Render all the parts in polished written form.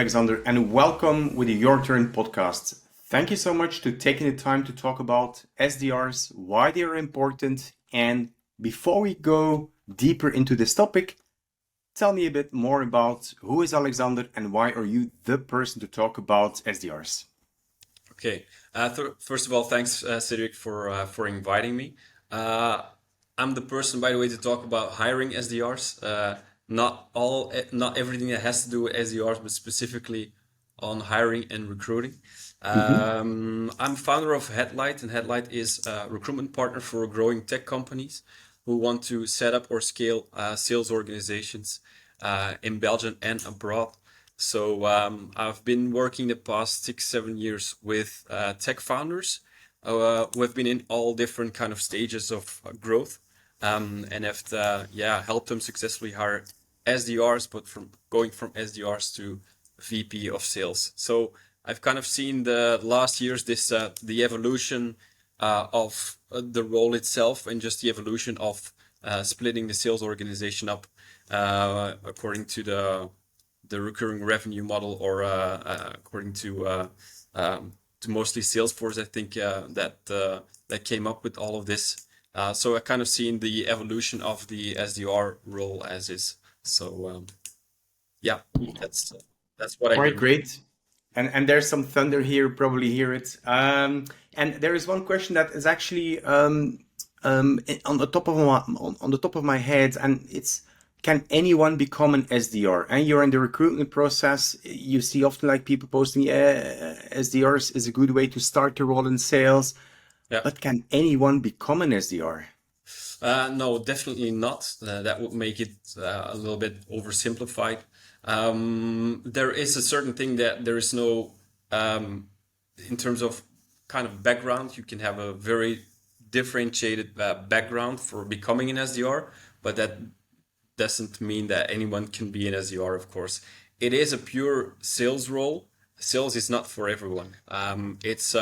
Alexander, and welcome with the Your Turn podcast. Thank you so much to taking the time to talk about SDRs, why they are important, and before we go deeper into this topic, tell me a bit more about who is Alexander and why are you the person to talk about SDRs? Okay. First of all, thanks, Cedric, for inviting me. I'm the person, by the way, to talk about hiring SDRs. Not everything that has to do with SDRs, but specifically on hiring and recruiting. I'm founder of Headlight, and Headlight is a recruitment partner for growing tech companies who want to set up or scale sales organizations in Belgium and abroad. So I've been working the past 6-7 years with tech founders who have been in all different kind of stages of growth, and have helped them successfully hire SDRs, but from going from SDRs to VP of sales. So I've kind of seen the last years the evolution of the role itself, and just the evolution of splitting the sales organization up according to the recurring revenue model, or according to mostly Salesforce. I think that came up with all of this. So I kind of seen the evolution of the SDR role as is. So yeah, that's what I Quite do. great. And there's some thunder here, probably hear it. And there is one question that is actually on the top of my head, and it's, can anyone become an SDR? And you're in the recruitment process. You see often like people posting, SDRs is a good way to start the role in sales. Yeah. But can anyone become an SDR? No, definitely not. That would make it a little bit oversimplified. There is a certain thing that there is no, in terms of kind of background, you can have a very differentiated background for becoming an SDR, but that doesn't mean that anyone can be an SDR, of course. It is a pure sales role. Sales is not for everyone. It's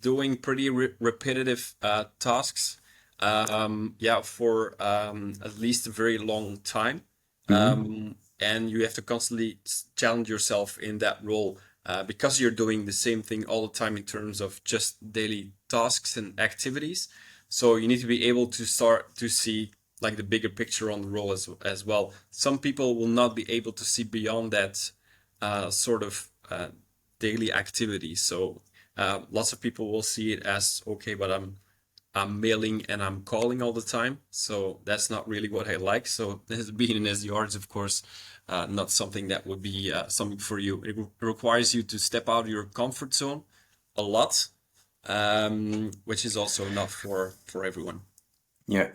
doing pretty repetitive tasks, for at least a very long time. And you have to constantly challenge yourself in that role, because you're doing the same thing all the time in terms of just daily tasks and activities. So you need to be able to start to see like the bigger picture on the role as well. Some people will not be able to see beyond that sort of daily activity. So lots of people will see it as, okay, but I'm mailing and I'm calling all the time. So that's not really what I like. So being an SDR is, of course, not something that would be something for you. It requires you to step out of your comfort zone a lot, which is also not for everyone. Yeah.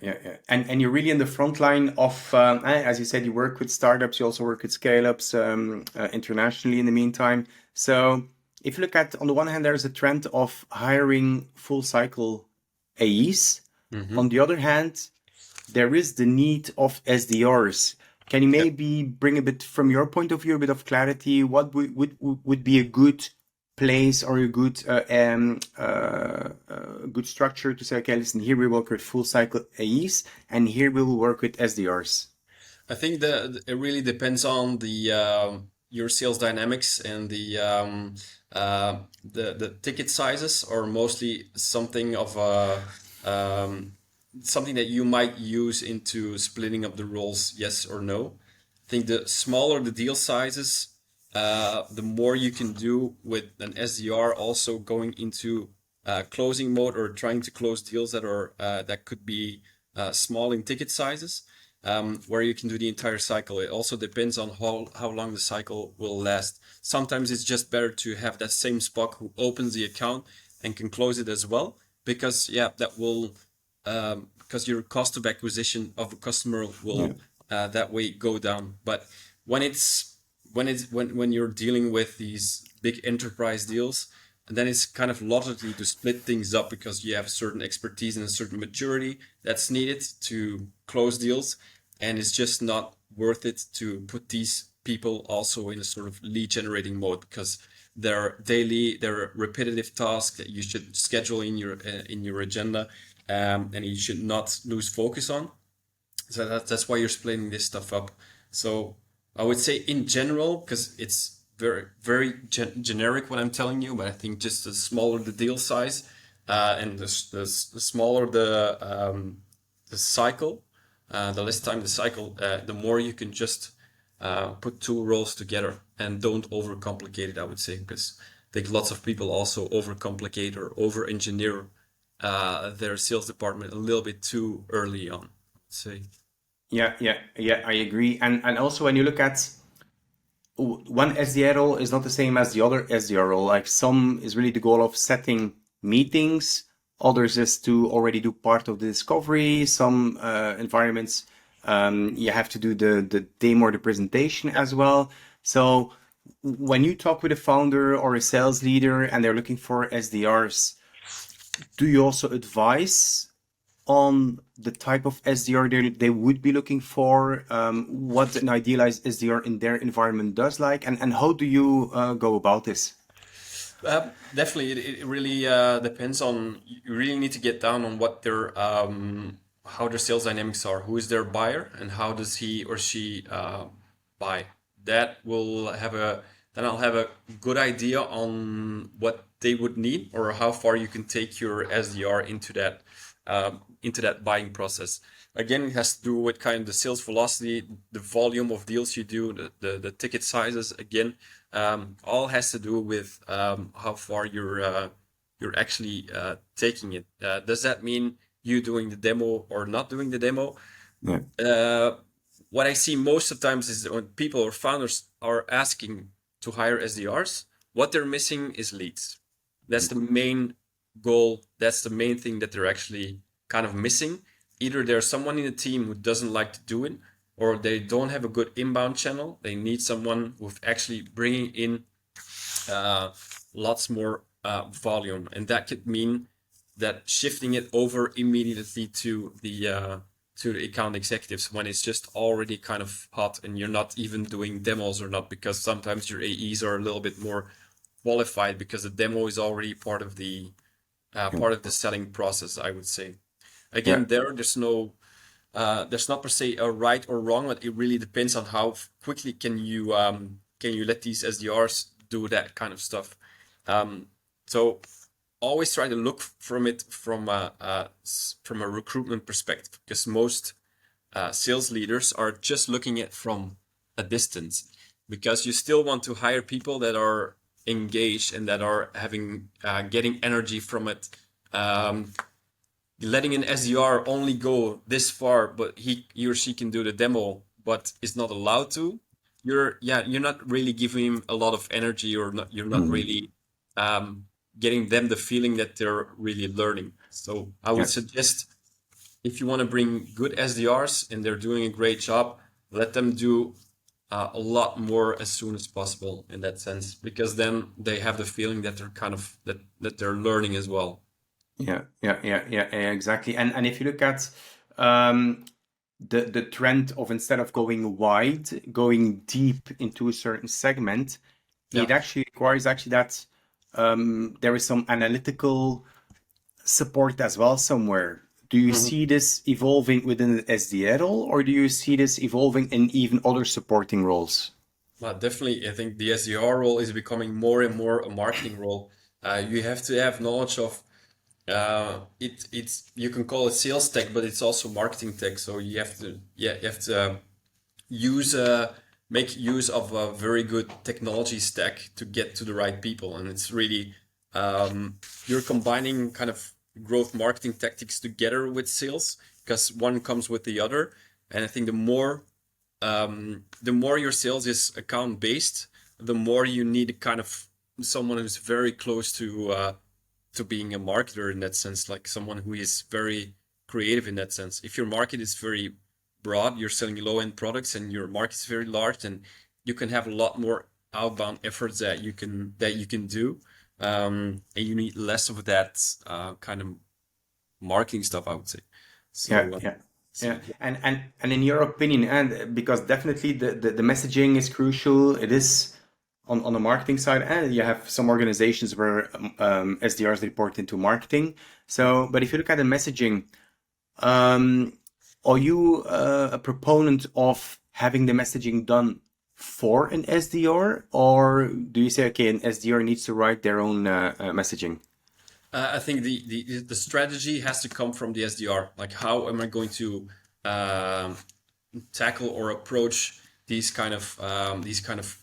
And you're really in the front line of, as you said, you work with startups, you also work with scale-ups internationally in the meantime. So if you look at, on the one hand, there's a trend of hiring full cycle AEs. On the other hand, there is the need of SDRs. Can you maybe bring a bit, from your point of view, a bit of clarity? What would be a good place or a good good structure to say, okay, listen, here we work with full cycle AEs, and here we will work with SDRs? I think that it really depends on the your sales dynamics, and the ticket sizes are mostly something of a something that you might use into splitting up the roles, yes or no. I think the smaller the deal sizes, the more you can do with an SDR also going into closing mode, or trying to close deals that are that could be small in ticket sizes, where you can do the entire cycle. It also depends on how long the cycle will last. Sometimes it's just better to have that same Spock who opens the account and can close it as well, because that will because your cost of acquisition of a customer will that way go down. But when you're dealing with these big enterprise deals, and then it's kind of logically to split things up, because you have certain expertise and a certain maturity that's needed to close deals, and it's just not worth it to put these people also in a sort of lead generating mode, because they're repetitive tasks that you should schedule in your agenda, and you should not lose focus on. So that's why you're splitting this stuff up. So I would say in general, because it's very generic what I'm telling you, but I think just the smaller the deal size, and the smaller the cycle, the less time the cycle, the more you can just put two roles together and don't overcomplicate it, I would say, because I think lots of people also overcomplicate or over-engineer their sales department a little bit too early on, I'd say. Yeah, I agree. And also when you look at one SDR role is not the same as the other SDR role. Like some is really the goal of setting meetings, others is to already do part of the discovery. Some environments you have to do the demo or the presentation as well. So when you talk with a founder or a sales leader and they're looking for SDRs, do you also advise on the type of SDR they would be looking for, what an idealized SDR in their environment does like, and how do you go about this? Definitely, it really depends on. You really need to get down on what their how their sales dynamics are. Who is their buyer, and how does he or she buy? That will have a Then I'll have a good idea on what they would need or how far you can take your SDR into that buying process. Again, it has to do with kind of the sales velocity, the volume of deals you do, the ticket sizes. Again, all has to do with how far you're actually taking it. Does that mean you doing the demo or not doing the demo? Yeah. What I see most of the times is that when people or founders are asking to hire SDRs, what they're missing is leads. That's the main goal. That's the main thing that they're actually kind of missing. Either there's someone in the team who doesn't like to do it, or they don't have a good inbound channel. They need someone who's actually bringing in lots more volume, and that could mean that shifting it over immediately to the account executives when it's just already kind of hot and you're not even doing demos or not, because sometimes your AEs are a little bit more qualified because the demo is already part of the selling process, I would say. Again, there's not per se a right or wrong, but it really depends on how quickly can you let these SDRs do that kind of stuff. So always try to look from it from a recruitment perspective, because most sales leaders are just looking at from a distance, because you still want to hire people that are engaged and that are having getting energy from it. Letting an SDR only go this far, but he or she can do the demo, but is not allowed to. You're not really giving him a lot of energy, or not, you're not really getting them the feeling that they're really learning. So I would suggest, if you want to bring good SDRs and they're doing a great job, let them do a lot more as soon as possible in that sense, because then they have the feeling that they're kind of that they're learning as well. Yeah, exactly. And if you look at the trend of, instead of going wide, going deep into a certain segment, it actually requires that there is some analytical support as well somewhere. Do you see this evolving within the SDR role, or do you see this evolving in even other supporting roles? Well, definitely, I think the SDR role is becoming more and more a marketing role. You have to have knowledge of it's you can call it sales tech, but it's also marketing tech. So you have to use make use of a very good technology stack to get to the right people, and it's really you're combining kind of growth marketing tactics together with sales, because one comes with the other. And I think the more your sales is account based, the more you need kind of someone who's very close to being a marketer in that sense, like someone who is very creative in that sense. If your market is very broad, you're selling low-end products, and your market is very large, then you can have a lot more outbound efforts that you can do, and you need less of that kind of marketing stuff, I would say. So, Yeah. And in your opinion, and because definitely the messaging is crucial, it is on the marketing side, and you have some organizations where SDRs report into marketing. So, but if you look at the messaging, are you a proponent of having the messaging done for an SDR, or do you say, okay, an SDR needs to write their own messaging? I think the strategy has to come from the SDR. Like, how am I going to um, tackle or approach these kind of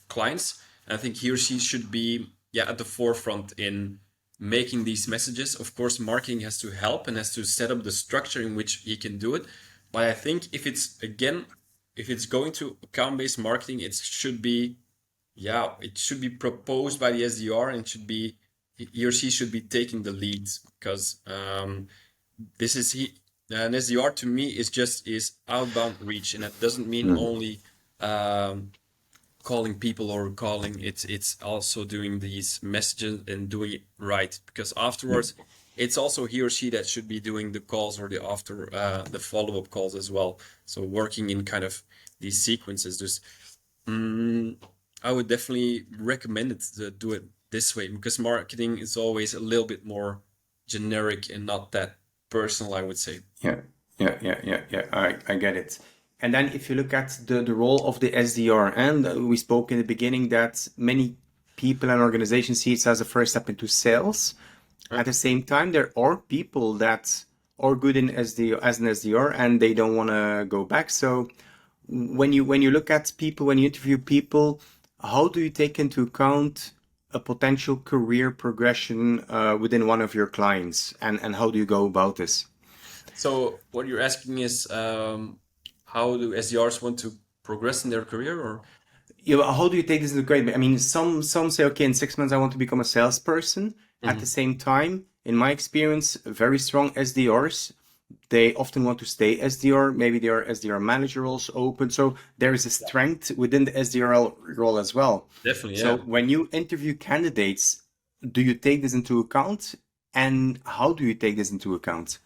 clients? And I think he or she should be at the forefront in making these messages. Of course, marketing has to help and has to set up the structure in which he can do it. But I think if it's going to account-based marketing, it should be proposed by the SDR, and should be he or she should be taking the lead, because this is he an SDR to me is outbound reach, and that doesn't mean only calling people or calling. It's also doing these messages and doing it right, because afterwards it's also he or she that should be doing the calls or the follow-up calls as well. So working in kind of these sequences. Just I would definitely recommend it to do it this way, because marketing is always a little bit more generic and not that personal, I would say. Yeah. I get it. And then if you look at the role of the SDR, and we spoke in the beginning that many people and organizations see it as a first step into sales. At the same time, there are people that are good in SD as an SDR and they don't want to go back. So when you look at people, when you interview people, how do you take into account a potential career progression within one of your clients, and how do you go about this? So what you're asking is, how do SDRs want to progress in their career, or? Yeah, how do you take this into grade? I mean, some say, okay, in 6 months I want to become a salesperson. At the same time, in my experience, very strong SDRs, they often want to stay SDR. Maybe they are SDR manager roles open. So there is a strength within the SDR role as well. Definitely, So yeah. when you interview candidates, do you take this into account? And how do you take this into account?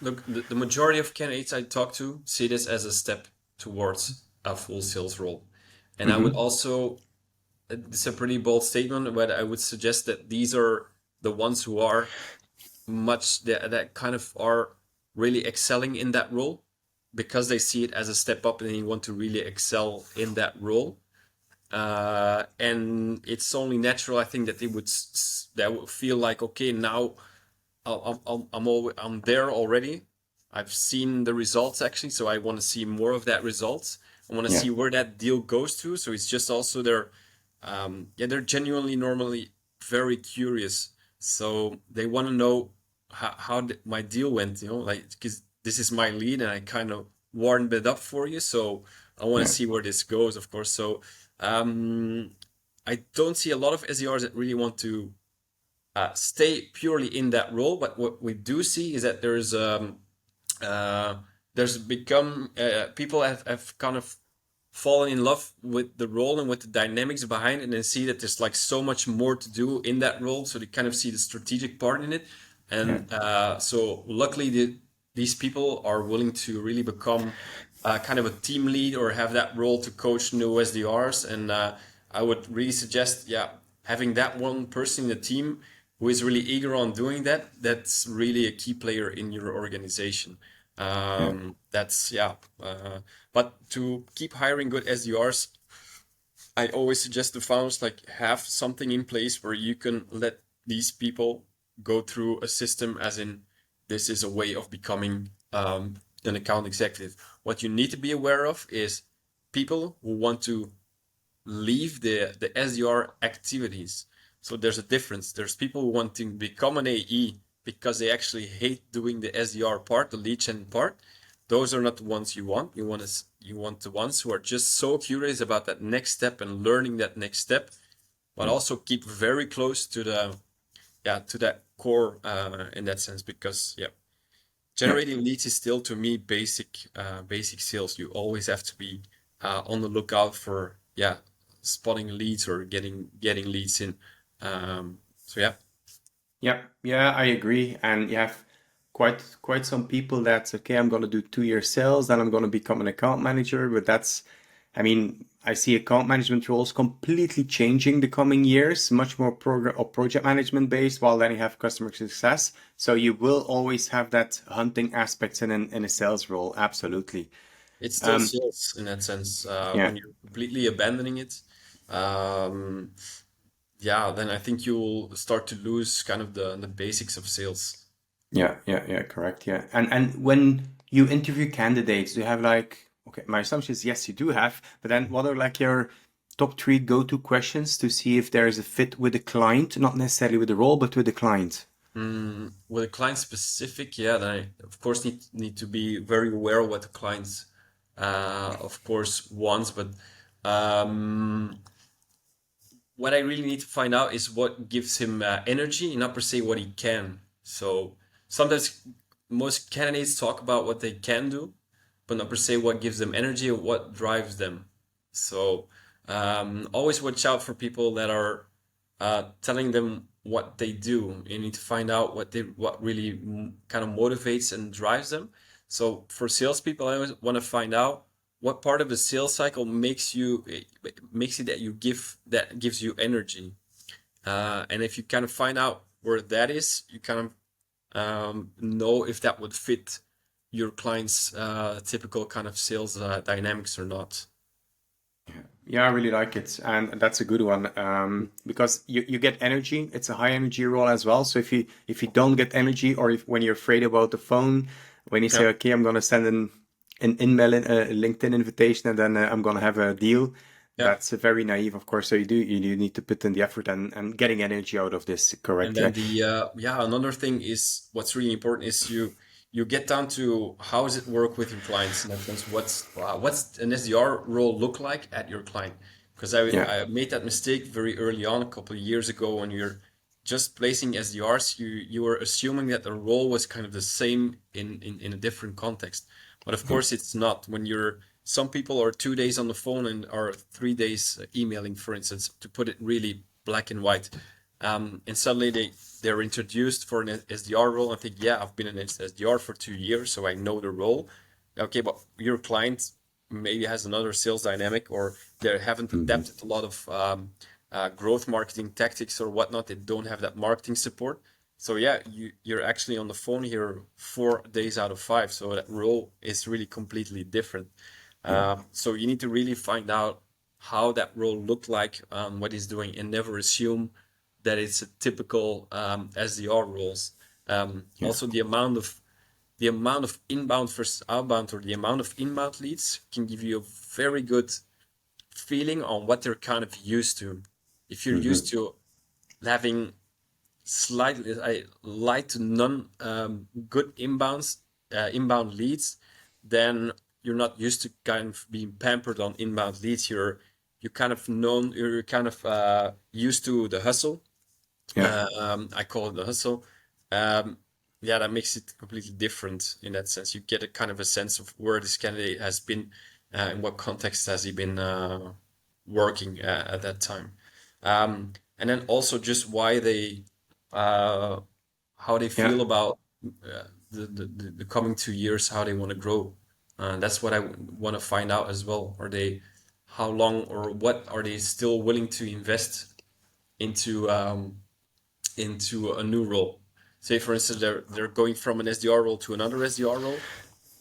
Look, the majority of candidates I talk to see this as a step towards a full sales role. And I would also, it's a pretty bold statement, but I would suggest that these are the ones who are that kind of are really excelling in that role, because they see it as a step up and they want to really excel in that role. And it's only natural, I think, that that would feel like, okay, now I'm there already. I've seen the results actually, so I want to see more of that results. I want to Yeah. see where that deal goes to. So it's just also they're genuinely normally very curious. So they want to know how my deal went, like, because this is my lead and I kind of warmed it up for you. So I want to Yeah. see where this goes, of course. So I don't see a lot of SDRs that really want to stay purely in that role. But what we do see is that there's become people have kind of fallen in love with the role and with the dynamics behind it, and then see that there's like so much more to do in that role. So they kind of see the strategic part in it. Yeah. And so luckily these people are willing to really become kind of a team lead or have that role to coach new SDRs. And I would really suggest, having that one person in the team who is really eager on doing that. That's really a key player in your organization. Yeah. That's yeah. But to keep hiring good SDRs, I always suggest the founders like have something in place where you can let these people go through a system, as in this is a way of becoming an account executive. What you need to be aware of is people who want to leave the SDR activities. So there's a difference. There's people who want to become an AE because they actually hate doing the SDR part, the lead gen part. Those are not the ones you want. You want the ones who are just so curious about that next step and learning that next step, but also keep very close to that core in that sense. Because Yeah. generating leads is still, to me, basic sales. You always have to be on the lookout for spotting leads or getting leads in. So yeah. Yeah, I agree. And you have quite some people that's okay, I'm gonna do 2 year sales, then I'm gonna become an account manager. But I mean, I see account management roles completely changing the coming years, much more program or project management based, while then you have customer success. So you will always have that hunting aspects in a sales role, absolutely. It's still sales in that sense. Yeah. When you're completely abandoning it, um, yeah, then I think you'll start to lose kind of the basics of sales. Yeah, correct. Yeah. And when you interview candidates, do you have like, okay, my assumption is yes, you do have, but then what are like your top three go-to questions to see if there is a fit with the client, not necessarily with the role, but with the client? With a client specific, yeah, then I of course need to be very aware of what the client, of course, wants. But um, what I really need to find out is what gives him energy, not per se what he can. So sometimes most candidates talk about what they can do, but not per se what gives them energy or what drives them. So always watch out for people that are telling them what they do. You need to find out what really kind of motivates and drives them. So for salespeople, I always want to find out what part of the sales cycle makes it that gives you energy. And if you kind of find out where that is, you kind of know if that would fit your client's typical kind of sales dynamics or not. Yeah, I really like it, and that's a good one because you get energy. It's a high energy role as well. So if you don't get energy, or if when you're afraid about the phone, when you say, Yeah, okay, I'm gonna send an email, a LinkedIn invitation, and then I'm gonna have a deal. yeah. That's very naive, of course. So you need to put in the effort and getting energy out of this. And Correct? then Yeah, another thing is what's really important is you get down to how does it work with your clients in that sense. What's an SDR role look like at your client? Because yeah, I made that mistake very early on a couple of years ago when you're just placing SDRs, you were assuming that the role was kind of the same in a different context. But of yeah, course it's not. When you're some people are 2 days on the phone and are 3 days emailing, for instance, to put it really black and white. And suddenly they're introduced for an SDR role. I think, yeah, I've been an SDR for 2 years, so I know the role. Okay, but your client maybe has another sales dynamic, or they haven't mhm, adapted a lot of growth marketing tactics or whatnot. They don't have that marketing support. So yeah, you're actually on the phone here 4 days out of 5. So that role is really completely different. yeah, So you need to really find out how that role looked like, what he's doing, and never assume that it's a typical SDR roles. yeah, Also, the amount of inbound versus outbound, or the amount of inbound leads, can give you a very good feeling on what they're kind of used to. If you're hmm, used to having slightly light to none good inbound leads, then you're not used to kind of being pampered on inbound leads. You're kind of used to the hustle. yeah, I call it the hustle. Um, yeah, that makes it completely different in that sense. You get a kind of a sense of where this candidate has been, in what context has he been working at that time, and then also just uh, how they yeah. feel about the coming 2 years, how they want to grow. That's what I want to find out as well. How long or what are they still willing to invest into? Into a new role. Say, for instance, they're going from an SDR role to another SDR role,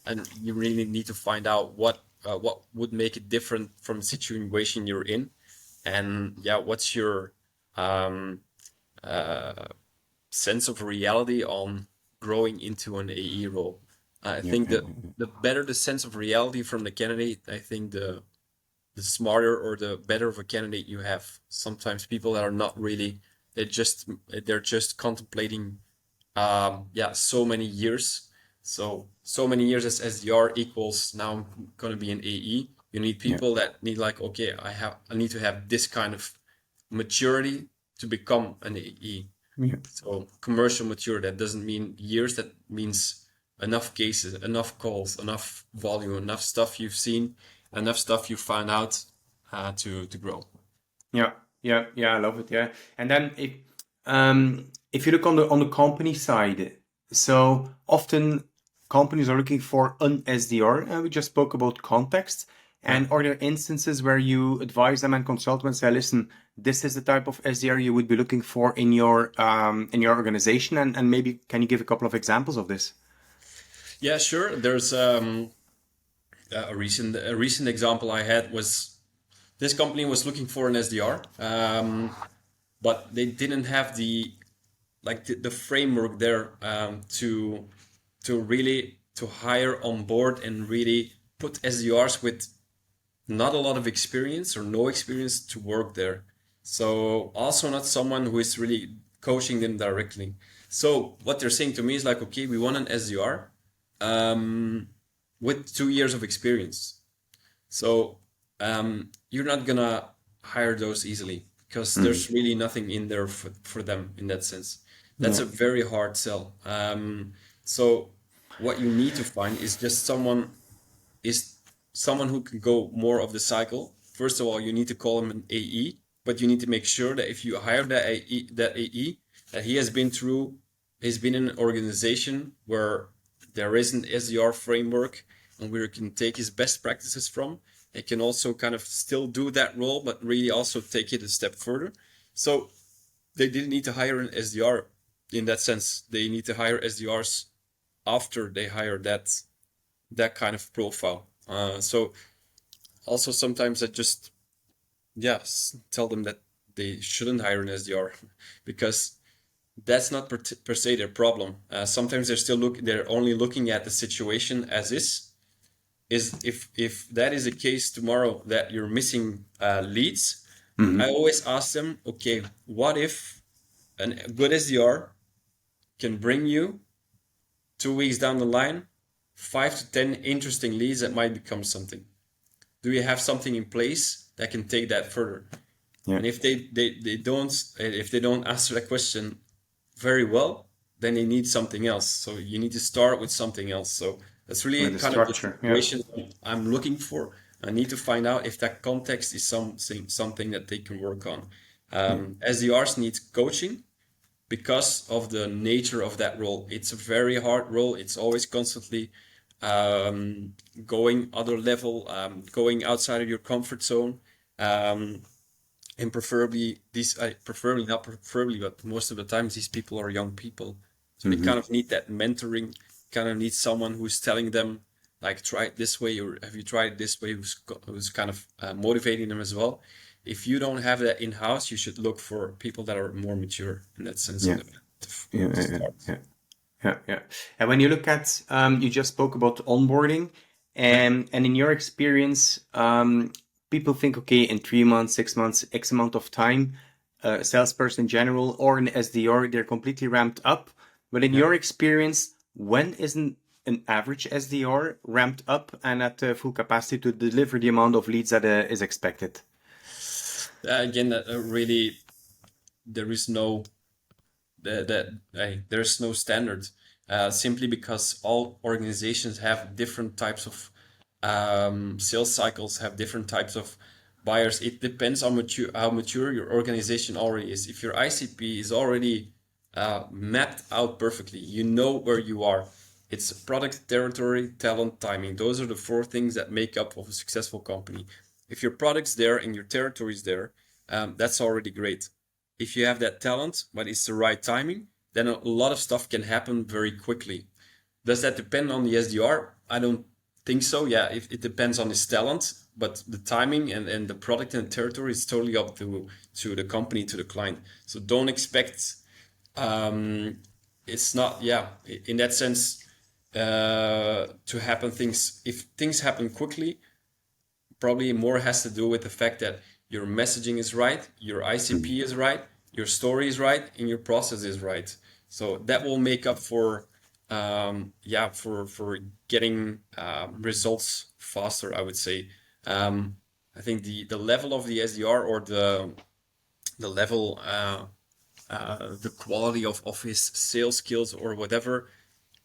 and you really need to find out what would make it different from the situation you're in, and yeah, what's your um, uh, sense of reality on growing into an AE role. I Yeah, think yeah, that the better the sense of reality from the candidate, I think the smarter or the better of a candidate you have. Sometimes people that are not really, they're just contemplating, yeah, so many years. So many years as SDR equals now I'm gonna be an AE. You need yeah, people that need, like, okay, I need to have this kind of maturity to become an AE. yeah. So commercial mature, that doesn't mean years, that means enough cases, enough calls, enough volume, enough stuff you've seen, enough stuff you find out to grow. Yeah, yeah, I love it. Yeah, and then if you look on the company side, so often companies are looking for an SDR, and we just spoke about context. Yeah. And are there instances where you advise them and consult them and say, listen, this is the type of SDR you would be looking for in your organization, and maybe can you give a couple of examples of this? Yeah, sure. A recent example I had was this company was looking for an SDR, but they didn't have the framework there to really to hire on board and really put SDRs with not a lot of experience or no experience to work there. So also not someone who is really coaching them directly. So what they're saying to me is like, okay, we want an SDR with 2 years of experience. So you're not gonna hire those easily because there's really nothing in there for them in that sense. That's Yeah. a very hard sell. So what you need to find is someone who can go more of the cycle. First of all, you need to call him an AE, but you need to make sure that if you hire that AE, that he's been in an organization where there is an SDR framework and where you can take his best practices from. He can also kind of still do that role, but really also take it a step further. So they didn't need to hire an SDR in that sense. They need to hire SDRs after they hire that kind of profile. So also sometimes I just tell them that they shouldn't hire an SDR because that's not per se their problem. Sometimes they're only looking at the situation as is. If that is the case tomorrow that you're missing leads, I always ask them, okay, what if a good SDR can bring you 2 weeks down the line 5 to 10 interesting leads that might become something? Do you have something in place that can take that further? Yeah. And if they don't answer that question very well, then they need something else. So you need to start with something else. So that's Or really the kind of the structure. Yeah. situation I'm looking for. I need to find out if that context is something that they can work on. SDRs need coaching because of the nature of that role. It's a very hard role. It's always constantly going other level, going outside of your comfort zone. And preferably not preferably, but most of the times these people are young people, so they kind of need that mentoring. Kind of need someone who's telling them like, try it this way, or have you tried it this way? Who's kind of motivating them as well. If you don't have that in house, you should look for people that are more mature in that sense. Yeah. To start. Yeah. And when you look at, you just spoke about onboarding, and in your experience, people think, okay, in 3 months, 6 months, X amount of time, a salesperson in general or an SDR, they're completely ramped up. But in your experience, when is an average SDR ramped up and at full capacity to deliver the amount of leads that is expected? Again, really, there is no there's no standard, simply because all organizations have different types of sales cycles, have different types of buyers. It depends on how mature your organization already is. If your ICP is already mapped out perfectly, you know where you are. It's product, territory, talent, timing. Those are the 4 things that make up of a successful company. If your product's there and your territory's there, that's already great. If you have that talent, but it's the right timing, then a lot of stuff can happen very quickly. Does that depend on the SDR? I don't think so. Yeah, it depends on his talent, but the timing and the product and the territory is totally up to the company, to the client. So don't expect, it's not, in that sense, to happen things. If things happen quickly, probably more has to do with the fact that your messaging is right, your ICP is right, your story is right, and your process is right. So that will make up for getting results faster, I would say. I think the level of the SDR, or the level the quality of his sales skills or whatever,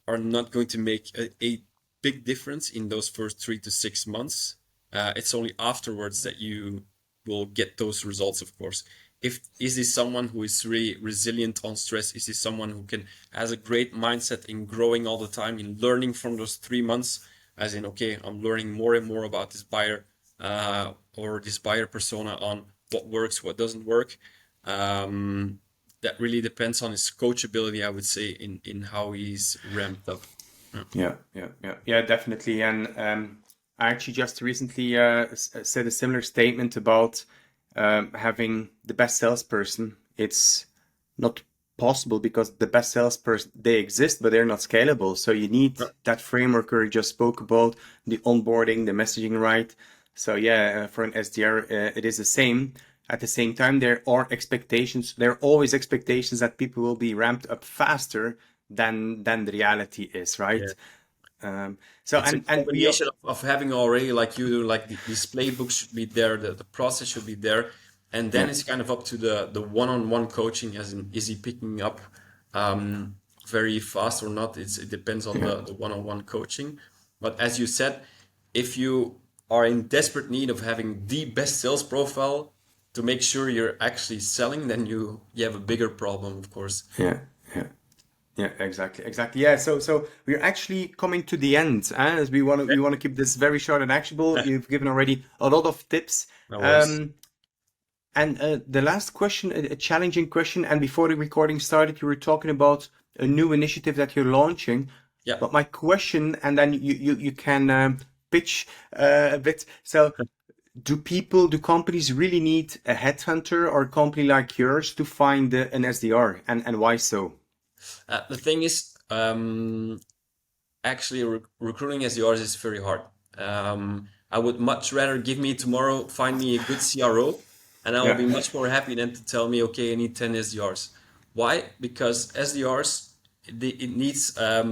are not going to make a big difference in those first 3 to 6 months. It's only afterwards that you will get those results, of course. Is this someone who is really resilient on stress? Is this someone who has a great mindset in growing all the time, in learning from those 3 months, as in, okay, I'm learning more and more about this buyer, or this buyer persona, on what works, what doesn't work. That really depends on his coachability, I would say, in how he's ramped up. Yeah, definitely. And I actually just recently said a similar statement about having the best salesperson. It's not possible because the best salesperson, they exist, but they're not scalable. So you need that framework where you just spoke about, the onboarding, the messaging, right? So yeah, for an SDR, it is the same. At the same time, there are expectations. There are always expectations that people will be ramped up faster than the reality is, Yeah. right? So It's a and we combination of having already, like you do, like these playbooks should be there, the process should be there, and then yeah it's kind of up to the one-on-one coaching, as in, is he picking up very fast or not? It depends on yeah the one-on-one coaching. But as you said, if you are in desperate need of having the best sales profile to make sure you're actually selling, then you have a bigger problem, of course. yeah yeah. Yeah, exactly. Yeah, so we're actually coming to the end, as we want to keep this very short and actionable. You've given already a lot of tips. No worries. Um, and the last question, a challenging question, and before the recording started, you were talking about a new initiative that you're launching. Yeah. But my question, and then you can pitch a bit. So, do companies really need a headhunter or a company like yours to find an SDR, and why so? The thing is, actually recruiting SDRs is very hard. I would much rather give me tomorrow, find me a good CRO, and I will be Yeah. much more happy than to tell me, okay, I need 10 SDRs. Why? Because SDRs, it needs a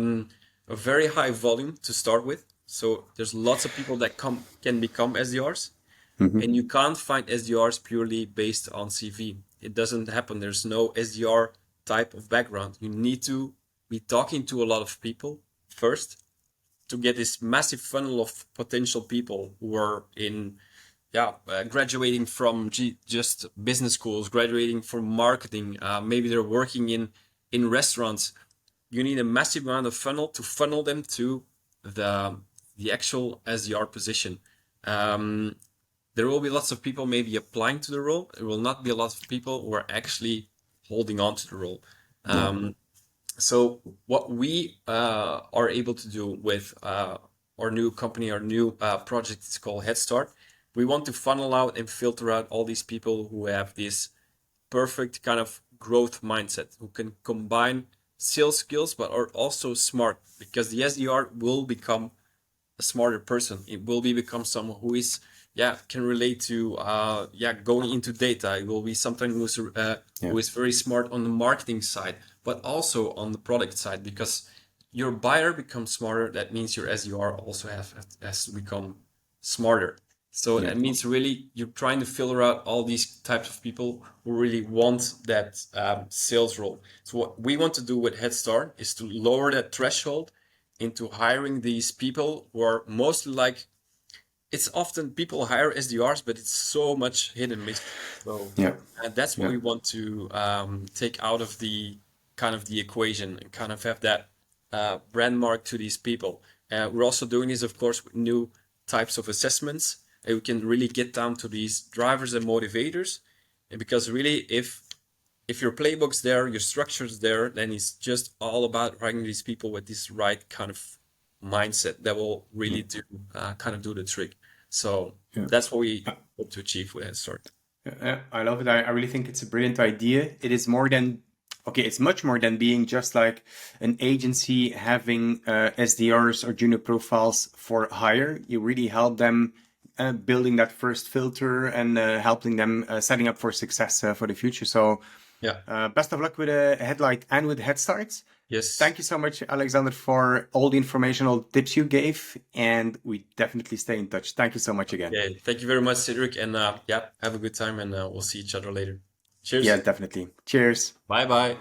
very high volume to start with. So there's lots of people that can become SDRs, and you can't find SDRs purely based on CV. It doesn't happen. There's no SDR type of background. You need to be talking to a lot of people first to get this massive funnel of potential people who are in graduating from just business schools, graduating from marketing, maybe they're working in restaurants. You need a massive amount of funnel to funnel them to the actual SDR position. um, there will be lots of people maybe applying to the role. There will not be a lot of people who are actually holding on to the role. Yeah. So what we are able to do with our new company, our new project, is called Head Start. We want to funnel out and filter out all these people who have this perfect kind of growth mindset, who can combine sales skills but are also smart, because the SDR will become a smarter person. It will become someone who is can relate to going into data. It will be someone who is very smart on the marketing side, but also on the product side, because your buyer becomes smarter. That means your SDR also has to become smarter. So Yeah. that means really you're trying to filter out all these types of people who really want that sales role. So what we want to do with Head Start is to lower that threshold into hiring these people who are mostly like, it's often people hire SDRs, but it's so much hit and miss. So Yeah. that's what Yeah. we want to take out of the kind of the equation and kind of have that brand mark to these people. We're also doing this, of course, with new types of assessments. And we can really get down to these drivers and motivators. And because really, if your playbook's there, your structure's there, then it's just all about hiring these people with this right kind of mindset that will really do kind of do the trick. So Yeah. that's what we hope to achieve with Head Start. I love it. I really think it's a brilliant idea. It is more than, okay, it's much more than being just like an agency having SDRs or junior profiles for hire. You really help them building that first filter and helping them setting up for success for the future. So Yeah. best of luck with Headlight and with Head Starts. Yes. Thank you so much, Alexander, for all the informational tips you gave, and we definitely stay in touch. Thank you so much again. Yeah. Thank you very much, Cedric, and have a good time, and we'll see each other later. Yeah, Cheers. definitely. Cheers. Bye bye.